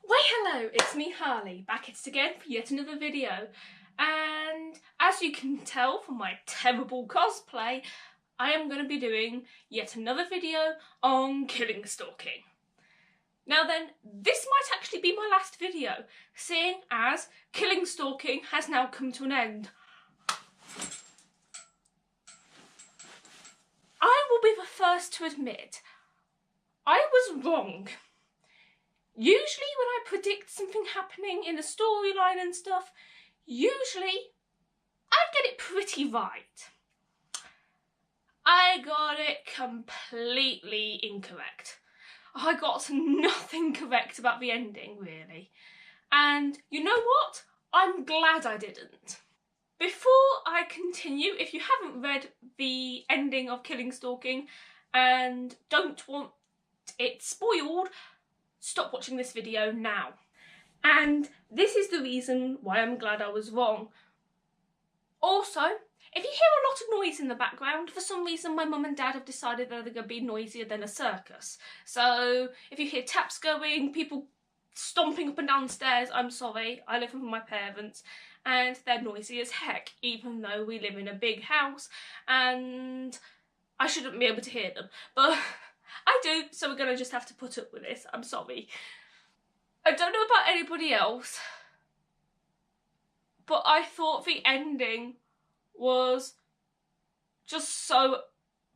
Why hello, it's me Harley, back at it again for yet another video, and as you can tell from my terrible cosplay, I am going to be doing yet another video on killing stalking. Now then, this might actually be my last video, seeing as killing stalking has now come to an end. I will be the first to admit, I was wrong. Usually when I predict something happening in a storyline and stuff, usually I get it pretty right. I got it completely incorrect. I got nothing correct about the ending, really. And you know what? I'm glad I didn't. Before I continue, if you haven't read the ending of Killing Stalking and don't want it spoiled, stop watching this video now. And this is the reason why I'm glad I was wrong. Also, if you hear a lot of noise in the background, for some reason my mum and dad have decided that they're going to be noisier than a circus. So if you hear taps going, people stomping up and down stairs, I'm sorry, I live with my parents and they're noisy as heck, even though we live in a big house and I shouldn't be able to hear them. But I do, so we're going to just have to put up with this. I'm sorry. I don't know about anybody else, but I thought the ending was just so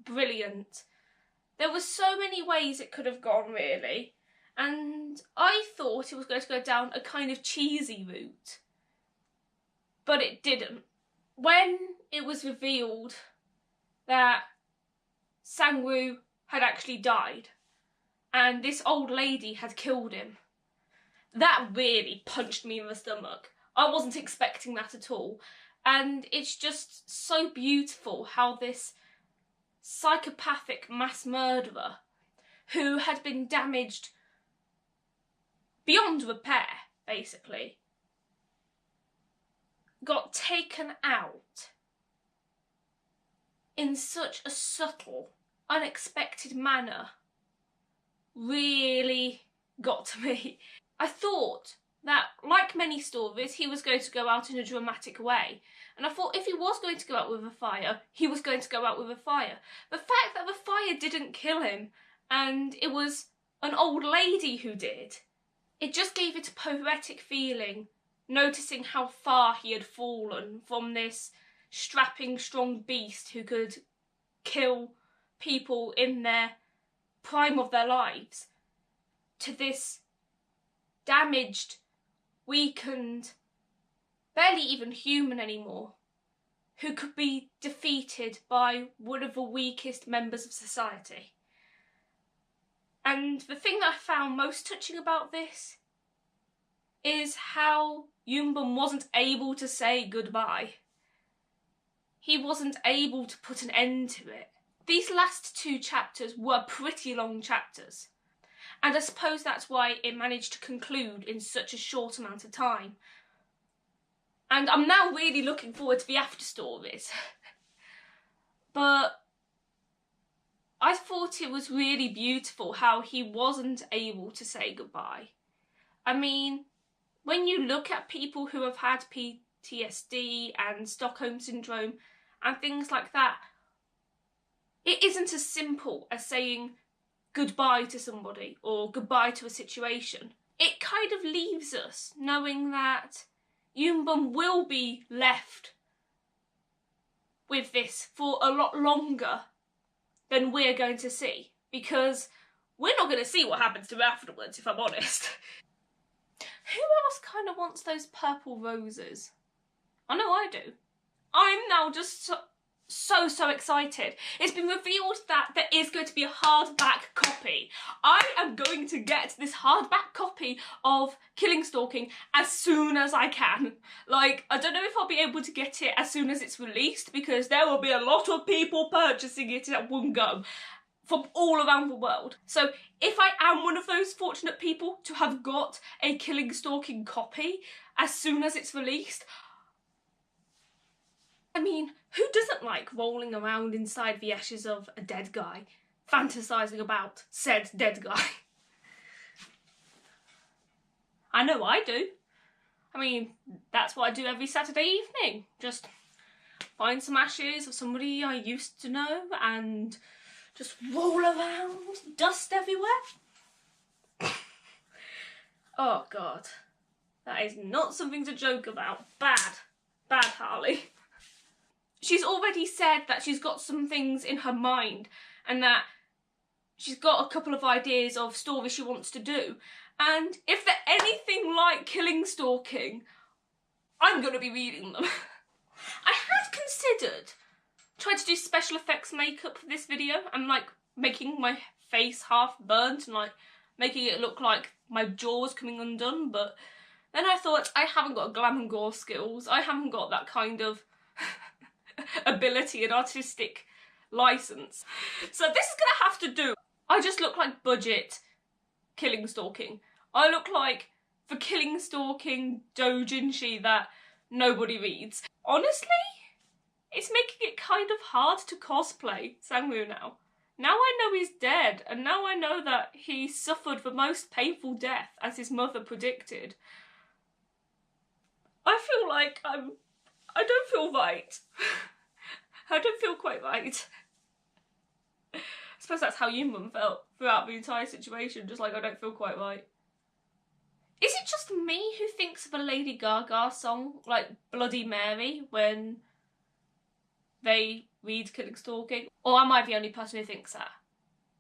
brilliant. There were so many ways it could have gone, really, and I thought it was going to go down a kind of cheesy route, but it didn't. When it was revealed that Sangwoo had actually died and this old lady had killed him, that really punched me in the stomach. I wasn't expecting that at all, and it's just so beautiful how this psychopathic mass murderer who had been damaged beyond repair, basically, got taken out in such a subtle, unexpected manner really got to me. I thought that, like many stories, he was going to go out in a dramatic way. And I thought if he was going to go out with a fire, he was going to go out with a fire. The fact that the fire didn't kill him and it was an old lady who did, it just gave it a poetic feeling, noticing how far he had fallen from this strapping, strong beast who could kill people in their prime of their lives, to this damaged, weakened, barely even human anymore, who could be defeated by one of the weakest members of society. And the thing that I found most touching about this is how Yunbum wasn't able to say goodbye. He wasn't able to put an end to it. These last two chapters were pretty long chapters, and I suppose that's why it managed to conclude in such a short amount of time. And I'm now really looking forward to the after stories. But I thought it was really beautiful how he wasn't able to say goodbye. I mean, when you look at people who have had PTSD and Stockholm Syndrome and things like that, it isn't as simple as saying goodbye to somebody or goodbye to a situation. It kind of leaves us knowing that Yunbum will be left with this for a lot longer than we're going to see, because we're not going to see what happens to him afterwards, if I'm honest. Who else kind of wants those purple roses? I know I do. I'm now just so excited. It's been revealed that there is going to be a hardback copy. I am going to get this hardback copy of Killing Stalking as soon as I can. Like, I don't know if I'll be able to get it as soon as it's released, because there will be a lot of people purchasing it at one go from all around the world. So if I am one of those fortunate people to have got a Killing Stalking copy as soon as it's released, I mean, who doesn't like rolling around inside the ashes of a dead guy, fantasising about said dead guy? I know I do. I mean, that's what I do every Saturday evening. Just find some ashes of somebody I used to know and just roll around, dust everywhere. Oh God, that is not something to joke about. Bad, bad Harley. She's already said that she's got some things in her mind and that she's got a couple of ideas of stories she wants to do. And if they're anything like Killing Stalking, I'm going to be reading them. I had considered trying to do special effects makeup for this video and like making my face half burnt and like making it look like my jaw's coming undone, but then I thought I haven't got glam and gore skills. I haven't got that kind of ability and artistic license. So this is gonna have to do. I just look like budget Killing Stalking. I look like the Killing Stalking doujinshi that nobody reads. Honestly, it's making it kind of hard to cosplay Sangwoo now. Now I know he's dead, and now I know that he suffered the most painful death, as his mother predicted. I feel like I don't feel right. I don't feel quite right. I suppose that's how Yunmum felt throughout the entire situation, just like I don't feel quite right. Is it just me who thinks of a Lady Gaga song, like Bloody Mary, when they read Killing Stalking? Or am I the only person who thinks that?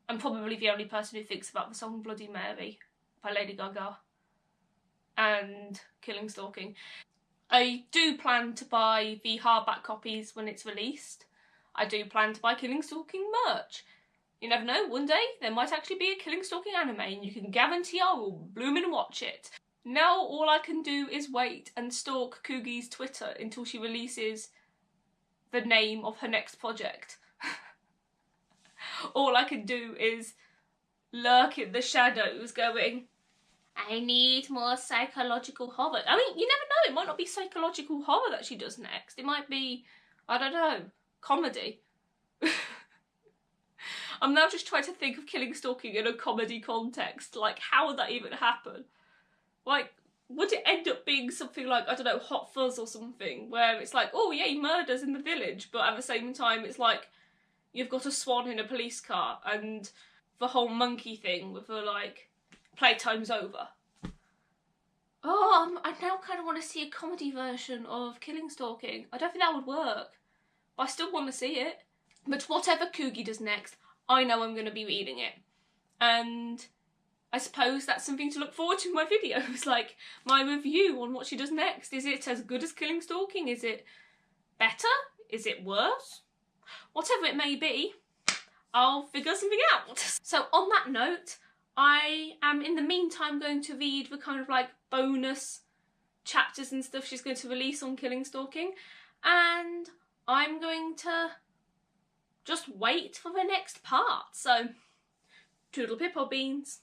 I'm probably the only person who thinks about the song Bloody Mary by Lady Gaga and Killing Stalking. I do plan to buy the hardback copies when it's released. I do plan to buy Killing Stalking merch. You never know, one day there might actually be a Killing Stalking anime and you can guarantee I will bloom and watch it. Now all I can do is wait and stalk Kugi's Twitter until she releases the name of her next project. All I can do is lurk in the shadows going, I need more psychological horror. I mean, you never know, it might not be psychological horror that she does next. It might be, I don't know, comedy. I'm now just trying to think of Killing Stalking in a comedy context. Like, how would that even happen? Like, would it end up being something like, I don't know, Hot Fuzz or something, where it's like, oh yay, murders in the village, but at the same time it's like, you've got a swan in a police car, and the whole monkey thing with the, like, playtime's over. Oh, I now kind of want to see a comedy version of Killing Stalking. I don't think that would work, but I still want to see it. But whatever Kugi does next, I know I'm going to be reading it. And I suppose that's something to look forward to in my videos, like my review on what she does next. Is it as good as Killing Stalking? Is it better? Is it worse? Whatever it may be, I'll figure something out. So on that note, I am in the meantime going to read the kind of like bonus chapters and stuff she's going to release on Killing Stalking, and I'm going to just wait for the next part. So, toodle pippo beans.